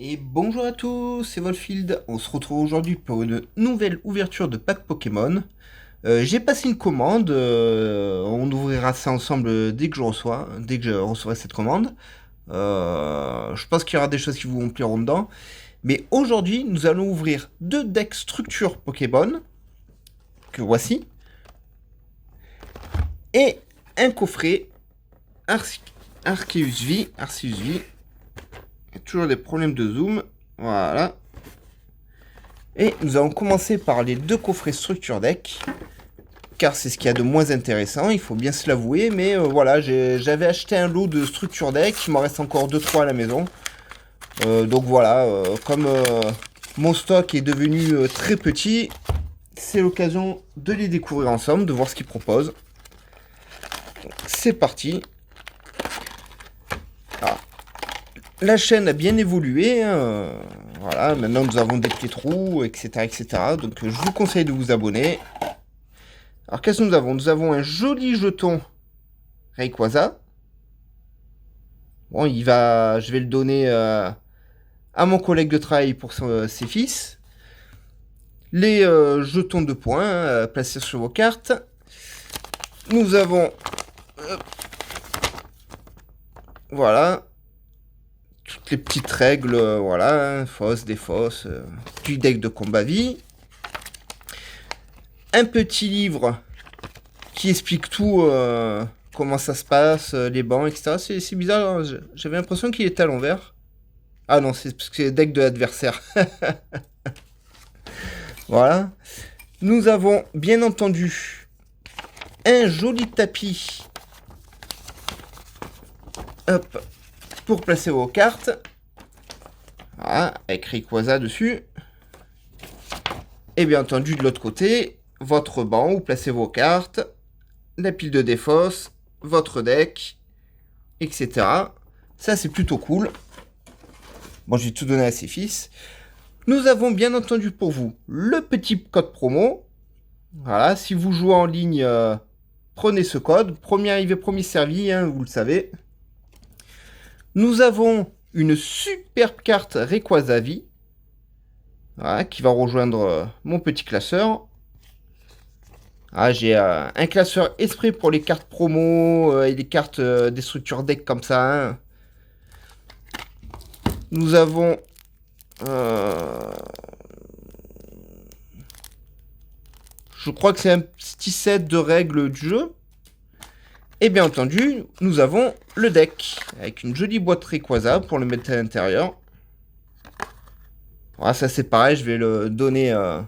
Et bonjour à tous, c'est Wolfield. On se retrouve aujourd'hui pour une nouvelle ouverture de pack Pokémon. J'ai passé une commande, on ouvrira ça ensemble dès que je recevrai cette commande. Je pense qu'il y aura des choses qui vous plairont dedans. Mais aujourd'hui, nous allons ouvrir deux decks structure Pokémon, que voici, et un coffret Arceus V. Toujours des problèmes de zoom. Voilà. Et nous allons commencer par les deux coffrets structure deck. Car c'est ce qu'il y a de moins intéressant, il faut bien se l'avouer. Mais voilà, j'avais acheté un lot de structure deck. Il m'en reste encore 2-3 à la maison. Donc voilà, comme mon stock est devenu très petit, c'est l'occasion de les découvrir ensemble, de voir ce qu'ils proposent. C'est parti. La chaîne a bien évolué, hein, voilà, maintenant nous avons des petits trous, etc. etc. Donc je vous conseille de vous abonner. Alors qu'est-ce que nous avons? Nous avons un joli jeton Rayquaza. Bon, je vais le donner à mon collègue de travail pour ses fils. Les jetons de points placés sur vos cartes. Nous avons... voilà. Toutes les petites règles, voilà, fausses, défausses, du deck de combat vie. Un petit livre qui explique tout, comment ça se passe, les bancs, etc. C'est bizarre, hein, j'avais l'impression qu'il était à l'envers. Ah non, c'est parce que c'est le deck de l'adversaire. Voilà. Nous avons, bien entendu, un joli tapis. Hop. Pour placer vos cartes. Voilà, avec Rayquaza dessus. Et bien entendu, de l'autre côté, votre banc où placez vos cartes, la pile de défausse, votre deck, etc. Ça, c'est plutôt cool. Bon, j'ai tout donné à ses fils. Nous avons bien entendu pour vous le petit code promo. Voilà, si vous jouez en ligne, prenez ce code. Premier arrivé, premier servi, hein, vous le savez. Nous avons une superbe carte Rayquaza V, voilà, qui va rejoindre mon petit classeur. Ah, j'ai un classeur esprit pour les cartes promo et les cartes des structures deck comme ça. Hein. Nous avons... je crois que c'est un petit set de règles du jeu. Et bien entendu, nous avons le deck, avec une jolie boîte Rayquaza pour le mettre à l'intérieur. Voilà, ça c'est pareil, je vais le donner à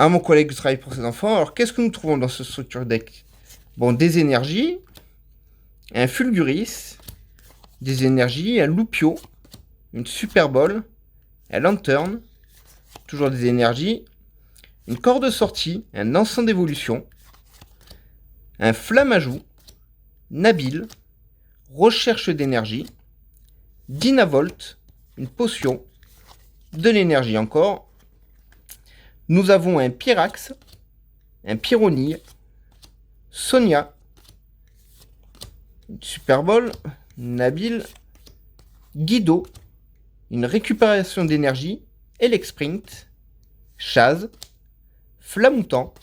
mon collègue qui travaille pour ses enfants. Alors qu'est-ce que nous trouvons dans ce structure deck? Bon, des énergies, un Fulguris, des énergies, un Loupio, une Super Ball, un Lantern, toujours des énergies, une corde de sortie, un ensemble d'évolution, un Flammajou, Nabil, recherche d'énergie, Dynavolt, une potion, de l'énergie encore. Nous avons un Pyrax, un Pyronille, Sonia, une Super Bowl, Nabil, Guido, une récupération d'énergie, Elexprint, Chaz, Flamoutant.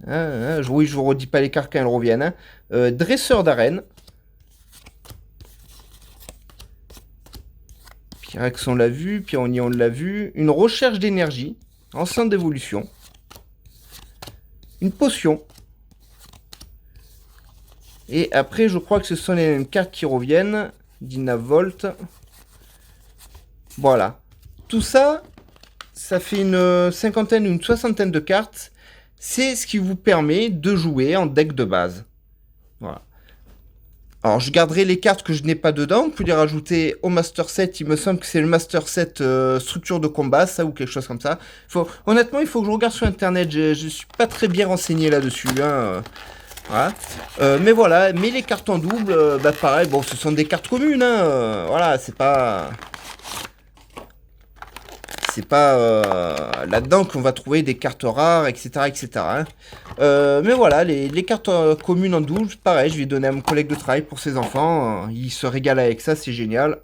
Oui, je vous redis pas les cartes quand elles reviennent. Hein. Dresseur d'arène. Pyrax, on l'a vu. Pyronie, on l'a vu. Une recherche d'énergie. Enceinte d'évolution. Une potion. Et après, je crois que ce sont les mêmes cartes qui reviennent. Dynavolt. Voilà. Tout ça, ça fait une cinquantaine ou une soixantaine de cartes. C'est ce qui vous permet de jouer en deck de base. Voilà. Alors, je garderai les cartes que je n'ai pas dedans. Vous pouvez les rajouter au Master Set. Il me semble que c'est le Master Set structure de combat, ça, ou quelque chose comme ça. Honnêtement, il faut que je regarde sur Internet. Je suis pas très bien renseigné là-dessus. Hein. Voilà. Mais voilà, mais les cartes en double, bah pareil, bon, ce sont des cartes communes. Hein. Voilà, c'est pas... C'est pas là-dedans qu'on va trouver des cartes rares, etc. etc. Mais voilà, les cartes communes en 12, pareil, je vais donner à mon collègue de travail pour ses enfants. Il se régale avec ça, c'est génial.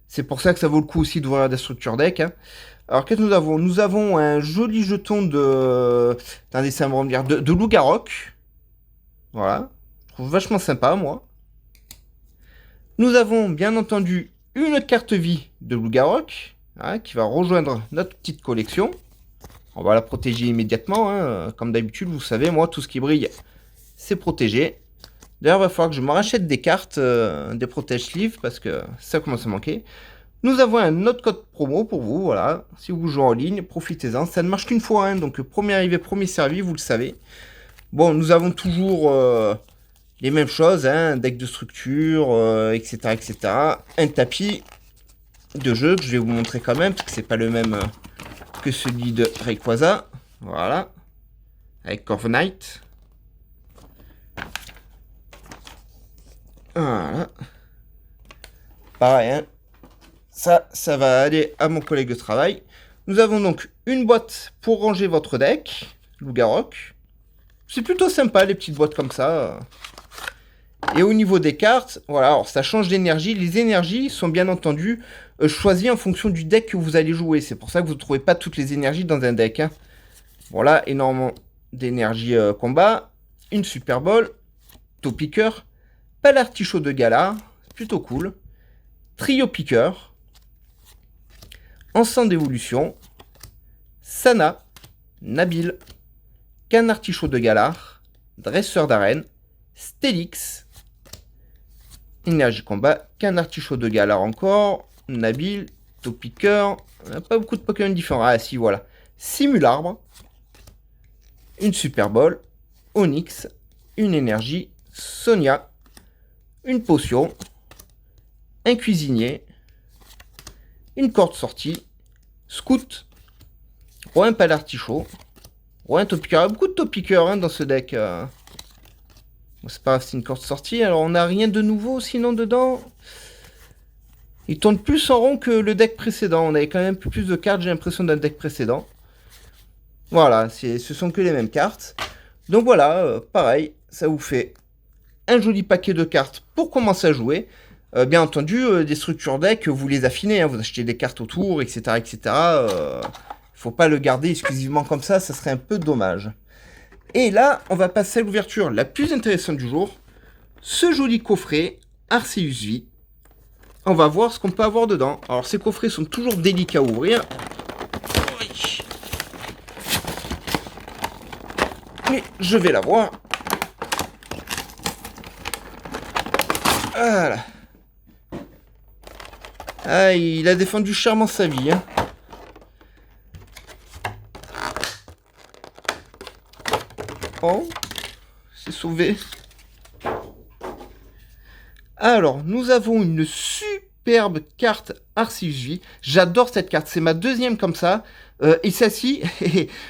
C'est pour ça que ça vaut le coup aussi d'ouvrir des structures deck. Alors, qu'est-ce que nous avons? Nous avons un joli jeton de... Attendez, ça va me dire de Loup-Garok. Voilà. Je trouve vachement sympa, moi. Nous avons, bien entendu, une carte vie de Loup-Garok. Hein, qui va rejoindre notre petite collection. On va la protéger immédiatement. Hein. Comme d'habitude, vous savez, moi, tout ce qui brille, c'est protégé. D'ailleurs, il va falloir que je me rachète des cartes, des protège-sleeves, parce que ça commence à manquer. Nous avons un autre code promo pour vous, voilà. Si vous jouez en ligne, profitez-en. Ça ne marche qu'une fois, hein, donc premier arrivé, premier servi, vous le savez. Bon, nous avons toujours les mêmes choses, hein, deck de structure, etc., etc. Un tapis de jeu que je vais vous montrer quand même, parce que c'est pas le même que celui de Rayquaza. Voilà. Avec Corviknight. Voilà. Pareil, hein. Ça va aller à mon collègue de travail. Nous avons donc une boîte pour ranger votre deck, Loup-Garok. C'est plutôt sympa, les petites boîtes comme ça. Et au niveau des cartes, voilà, alors ça change d'énergie. Les énergies sont bien entendu choisies en fonction du deck que vous allez jouer. C'est pour ça que vous ne trouvez pas toutes les énergies dans un deck. Hein. Voilà, énormément d'énergie combat. Une Super Bowl. Taupiqueur. Pas l'artichaut de Galar. Plutôt cool. Trio Piqueur. Encens d'évolution. Sana. Nabil. Canartichaut de Galar. Dresseur d'arène. Stélix. Énergie combat. Canartichaut de Galar encore. Nabil. Taupiqueur. Pas beaucoup de Pokémon différents. Ah si, voilà. Simularbre. Une Super Bowl. Onyx. Une énergie. Sonia. Une potion. Un cuisinier. Une corde sortie. Scout. Roin Palartichaut. Roin Taupiqueur. Il y a beaucoup de Taupiqueurs hein, dans ce deck. Bon, c'est pas grave, c'est une corde sortie. Alors on n'a rien de nouveau sinon dedans. Il tourne plus en rond que le deck précédent. On avait quand même plus de cartes, j'ai l'impression, d'un deck précédent. Voilà, ce sont que les mêmes cartes. Donc voilà, pareil, ça vous fait un joli paquet de cartes pour commencer à jouer. Bien entendu, des structures deck, vous les affinez, hein, vous achetez des cartes autour, etc. etc. Faut pas le garder exclusivement comme ça serait un peu dommage. Et là, on va passer à l'ouverture la plus intéressante du jour. Ce joli coffret Arceus V. On va voir ce qu'on peut avoir dedans. Alors, ces coffrets sont toujours délicats à ouvrir. Mais je vais l'avoir. Voilà. Ah, il a défendu chèrement sa vie. Hein. Oh, c'est sauvé. Alors, nous avons une superbe carte Arceus V. J'adore cette carte, c'est ma deuxième comme ça. Et celle-ci,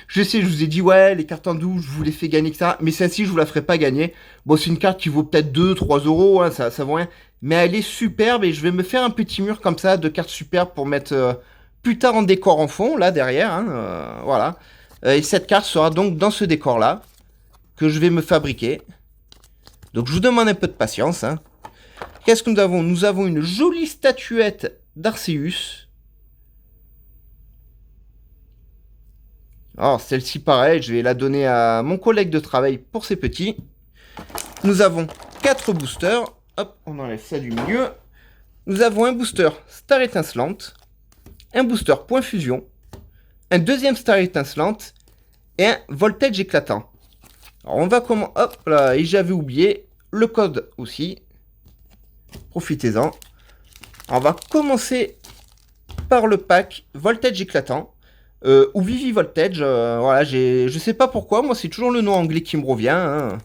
je sais, je vous ai dit, ouais, les cartes en 12, je vous les fais gagner, etc. Mais celle-ci, je vous la ferai pas gagner. Bon, c'est une carte qui vaut peut-être 2-3 euros, hein, ça vaut rien. Mais elle est superbe et je vais me faire un petit mur comme ça de cartes superbes pour mettre plus tard en décor en fond, là, derrière. Hein, voilà. Et cette carte sera donc dans ce décor-là que je vais me fabriquer. Donc, je vous demande un peu de patience, hein. Qu'est-ce que nous avons? Nous avons une jolie statuette d'Arceus. Alors, celle-ci, pareil, je vais la donner à mon collègue de travail pour ses petits. Nous avons 4 boosters. Hop, on enlève ça du milieu. Nous avons un booster Star Étincelante, un booster Point Fusion, un deuxième Star Étincelante et un Voltage Éclatant. Alors, on va comment... Hop là, et j'avais oublié le code aussi. Profitez-en. On va commencer par le pack Voltage Éclatant. Ou Vivi Voltage. Voilà, je sais pas pourquoi. Moi, c'est toujours le nom anglais qui me revient. Hein.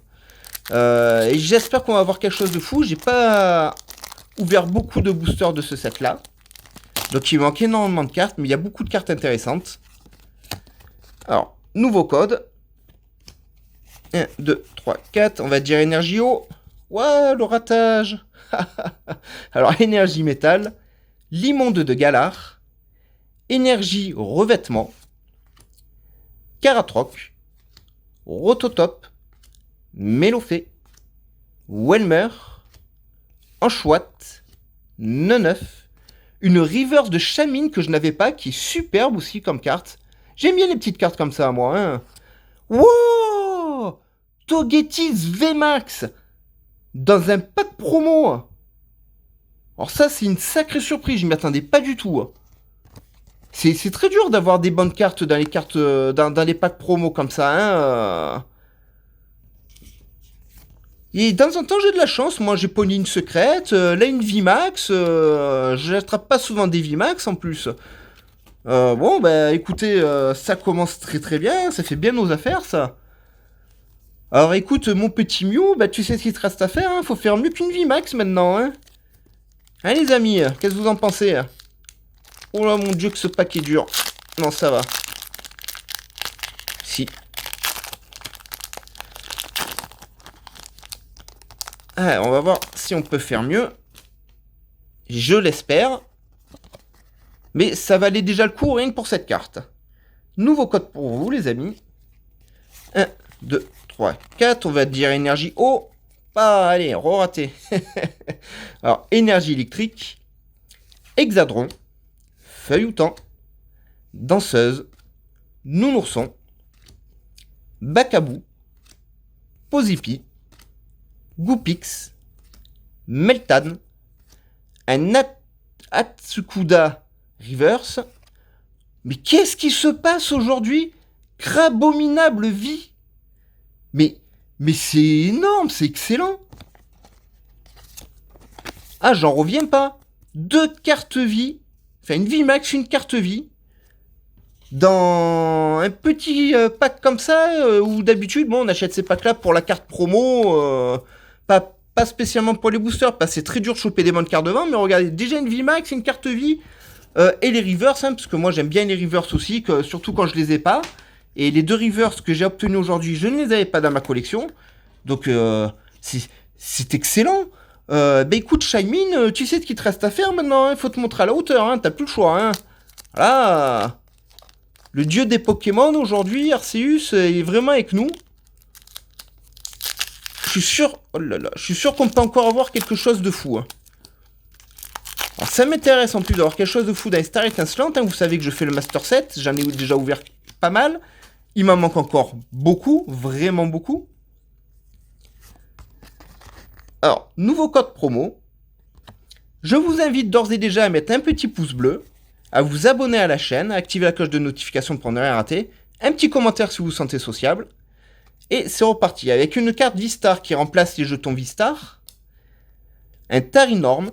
Et j'espère qu'on va avoir quelque chose de fou. J'ai pas ouvert beaucoup de boosters de ce set-là. Donc, il manque énormément de cartes. Mais il y a beaucoup de cartes intéressantes. Alors, nouveau code. 1, 2, 3, 4. On va dire énergie eau. Ouah, le ratage. Alors, énergie métal. Limonde de Galar. Énergie revêtement, Karatroc, Rototop, Mélofée, Welmer, Anchouat, Neneuf, une reverse de Chamine que je n'avais pas, qui est superbe aussi comme carte. J'aime bien les petites cartes comme ça, moi. Hein. Wow, Togetis VMAX dans un pack promo. Alors ça, c'est une sacrée surprise, je m'y attendais pas du tout. C'est très dur d'avoir des bonnes cartes dans les cartes dans les packs promo comme ça. Hein. Et de temps en temps, j'ai de la chance. Moi, j'ai pogné une secrète, là une VMAX. Je n'attrape pas souvent des VMAX en plus. Bon, bah écoutez, ça commence très très bien. Ça fait bien nos affaires, ça. Alors écoute, mon petit Mew, bah tu sais ce qu'il te reste à faire. Hein. Faut faire mieux qu'une VMAX maintenant. Hein, hein les amis, qu'est-ce que vous en pensez? Oh là mon dieu, que ce pack est dur. Non, ça va. Si. Ah, on va voir si on peut faire mieux. Je l'espère. Mais ça valait déjà le coup rien que pour cette carte. Nouveau code pour vous, les amis. 1, 2, 3, 4. On va dire énergie eau. Pas, allez, raté. Alors, énergie électrique. Hexadron. Feuilleton. Danseuse. Nounourson. Bacabou. Posipi. Goupix, Meltan, un Atsukuda Reverse. Mais qu'est-ce qui se passe aujourd'hui? Crabominable vie. Mais c'est énorme, c'est excellent. Ah, j'en reviens pas. 2 cartes vie, enfin une vie max, une carte vie. Dans un petit pack comme ça, où d'habitude, bon, on achète ces packs-là pour la carte promo, pas spécialement pour les boosters, parce que c'est très dur de choper des bonnes cartes de vente, mais regardez, déjà une vie max, une carte vie, et les reverse, hein, parce que moi j'aime bien les reverse aussi, surtout quand je les ai pas. Et les 2 reverse que j'ai obtenus aujourd'hui, je ne les avais pas dans ma collection. Donc c'est excellent. Bah écoute, Shaymin, tu sais ce qu'il te reste à faire maintenant, il faut te montrer à la hauteur, hein, t'as plus le choix. Hein. Voilà. Le dieu des Pokémon aujourd'hui, Arceus, est vraiment avec nous. Je suis sûr, oh là là, je suis sûr qu'on peut encore avoir quelque chose de fou. Hein. Alors ça m'intéresse en plus d'avoir quelque chose de fou dans les Star Étincelante. Hein. Vous savez que je fais le Master 7, j'en ai déjà ouvert pas mal. Il m'en manque encore beaucoup, vraiment beaucoup. Alors, nouveau code promo. Je vous invite d'ores et déjà à mettre un petit pouce bleu, à vous abonner à la chaîne, à activer la cloche de notification pour ne rien rater, un petit commentaire si vous vous sentez sociable. Et c'est reparti avec une carte V-Star qui remplace les jetons V-Star, un Tarinorm,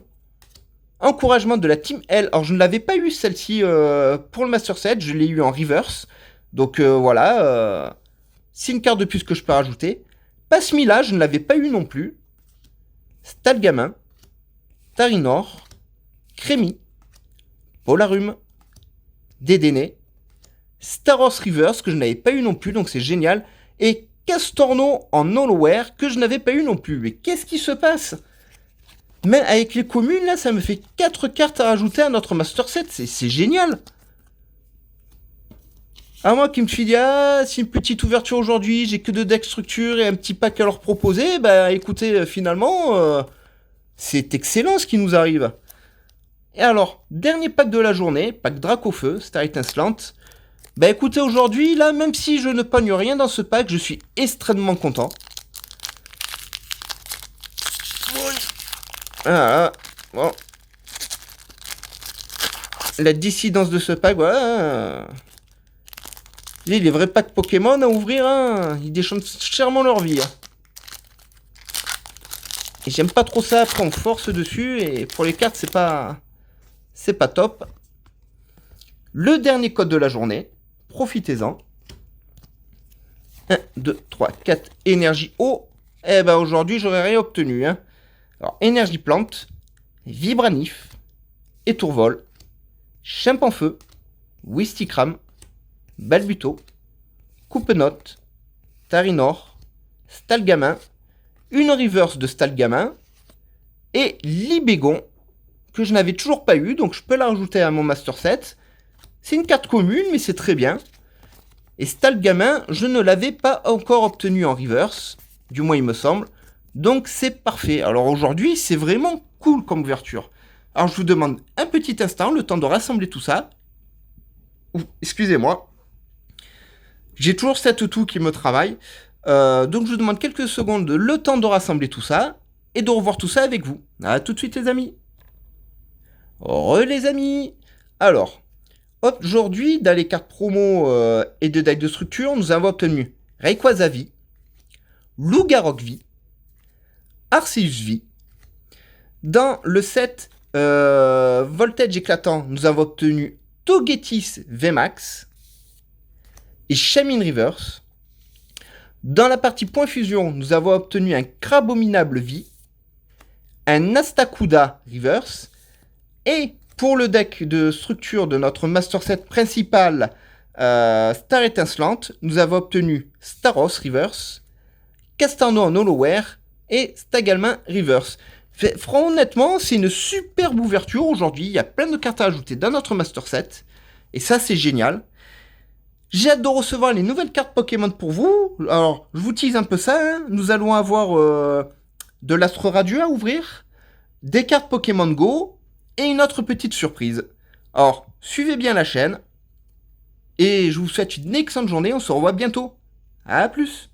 encouragement de la Team L. Alors je ne l'avais pas eu celle-ci pour le Master 7, je l'ai eu en reverse. Donc voilà, c'est une carte de plus que je peux rajouter. Passmila, je ne l'avais pas eu non plus. Stalgamin, Tarinor, Crémy, Polarum, Dédéné, Staros Reverse que je n'avais pas eu non plus, donc c'est génial. Et Castorno en All-Aware que je n'avais pas eu non plus. Mais qu'est-ce qui se passe? Mais avec les communes, là, ça me fait 4 cartes à rajouter à notre Master 7. C'est génial. À moi qui me suis dit, ah, c'est une petite ouverture aujourd'hui, j'ai que 2 decks structure et un petit pack à leur proposer. Bah écoutez, finalement, c'est excellent ce qui nous arrive. Et alors, dernier pack de la journée, pack Dracofeu, Star Étincelante. Bah écoutez, aujourd'hui, là, même si je ne pogne rien dans ce pack, je suis extrêmement content. Voilà, bon. La dissidence de ce pack, voilà. Les vrais packs Pokémon à ouvrir, hein, ils déchantent chèrement leur vie. Hein. Et j'aime pas trop ça, après on force dessus, et pour les cartes, c'est pas top. Le dernier code de la journée, profitez-en. 1, 2, 3, 4, énergie eau. Eh ben aujourd'hui, j'aurais rien obtenu. Hein. Alors, énergie plante, vibranif, étourvol, Chimpanfeu, Wistikram, Balbuto, Coupe-Note, Tarinor, Stalgamin, une reverse de Stalgamin et Libégon que je n'avais toujours pas eu, donc je peux la rajouter à mon Master 7. C'est une carte commune, mais c'est très bien. Et Stalgamin, je ne l'avais pas encore obtenu en reverse, du moins il me semble. Donc c'est parfait. Alors aujourd'hui, c'est vraiment cool comme ouverture. Alors je vous demande un petit instant, le temps de rassembler tout ça. Excusez-moi. J'ai toujours cette toux qui me travaille. Donc je vous demande quelques secondes, le temps de rassembler tout ça. Et de revoir tout ça avec vous. A tout de suite les amis. Les amis. Alors, aujourd'hui, dans les cartes promo et de deck de structure, nous avons obtenu Rayquaza V, Lugarok V, Arceus V. Dans le set Voltage éclatant, nous avons obtenu Togetis VMAX et Shamin Reverse. Dans la partie point fusion, nous avons obtenu un Crabominable V, un Astacuda Reverse. Et pour le deck de structure de notre Master Set principal Star Étincelante, nous avons obtenu Staros Reverse, Castorno en Holoware et Stagalmin Reverse. Honnêtement, c'est une superbe ouverture aujourd'hui. Il y a plein de cartes à ajouter dans notre Master Set. Et ça, c'est génial. J'ai hâte de recevoir les nouvelles cartes Pokémon pour vous. Alors, je vous tease un peu ça. Hein. Nous allons avoir de l'Astre Radieux à ouvrir, des cartes Pokémon Go et une autre petite surprise. Alors, suivez bien la chaîne. Et je vous souhaite une excellente journée. On se revoit bientôt. À plus.